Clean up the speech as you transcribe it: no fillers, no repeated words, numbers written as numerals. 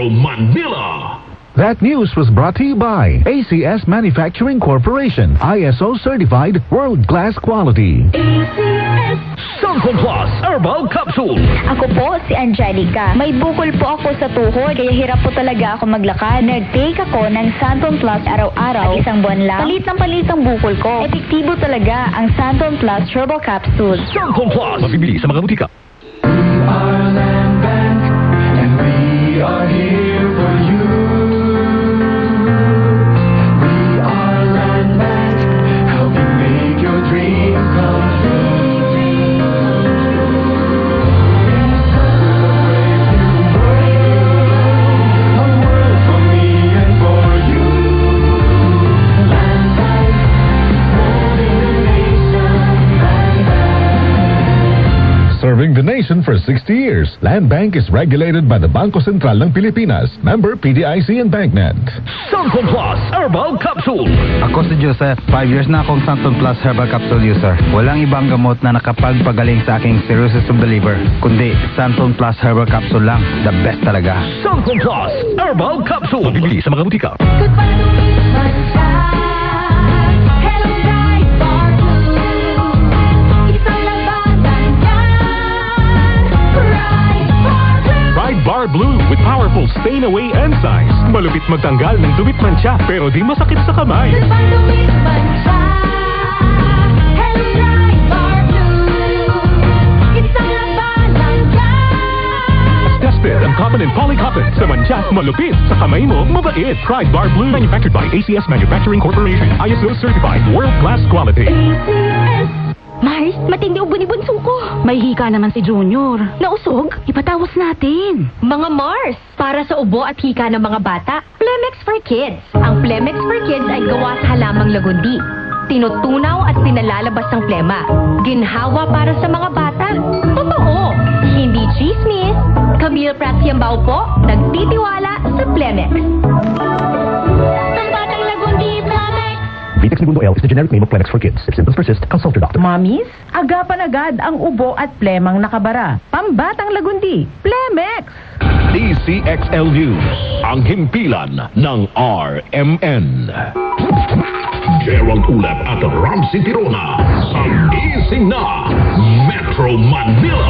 Metro Manila. That news was brought to you by ACS Manufacturing Corporation, ISO certified world-class quality. ACS Santon Plus Herbal Capsule. Ako po si Angelica. May bukol po ako sa tuhod, kaya hirap po talaga ako maglakad. Nag-take ako ng Santon Plus araw-araw at isang buwan lang. Palit ang bukol ko. Epektibo talaga ang Santon Plus Herbal Capsule. Santon Plus. Mabibili sa mga butika. We are Land Bank, and we are here for you. We are Land Bank, helping make your dreams come true. We celebrate you, a world for me and for you. Land Bank, serving the nation, Land Bank. Serving the nation for 60 years, Land Bank is regulated by the Bangko Sentral ng Pilipinas, member PDIC and BancNet. Santon Plus Herbal Capsule. Ako si Joseph. 5 years na akong Santon Plus Herbal Capsule user. Walang ibang gamot na nakapagpagaling sa aking cirrhosis of the liver, kundi Santon Plus Herbal Capsule lang. The best talaga. Santon Plus Herbal Capsule. Mabibili sa mga butika. Pride Bar Blue with powerful stain-away enzymes. Malupit magtanggal ng dumit mancha, pero di masakit sa kamay. Tested ang cotton and polycotton. Sa mancha, malupit. Sa kamay mo, mabait. Pride Bar Blue. Manufactured by ACS Manufacturing Corporation. ISO certified world-class quality. Mars, matindi ubo ni bunso ko. May hika naman si Junior. Nausog? Ipatawas natin. Mga Mars, para sa ubo at hika ng mga bata, Plemex for Kids. Ang Plemex for Kids ay gawa sa halamang lagundi. Tinutunaw at pinalalabas ng plema. Ginhawa para sa mga bata. Totoo, hindi chismis. Camille Pratsiambao po, nagtitiwala sa Plemex. Pambatang lagundi, Plemex! Vitex Segundo L is the generic name of Plemex for kids. If symptoms persist, consult your doctor. Mommies, agapan agad ang ubo at plemang nakabara. Pambatang lagundi, Plemex! DCXL News, ang himpilan ng RMN. Gerald Ulap at Ramsey Tirona, ang gising na Metro Manila.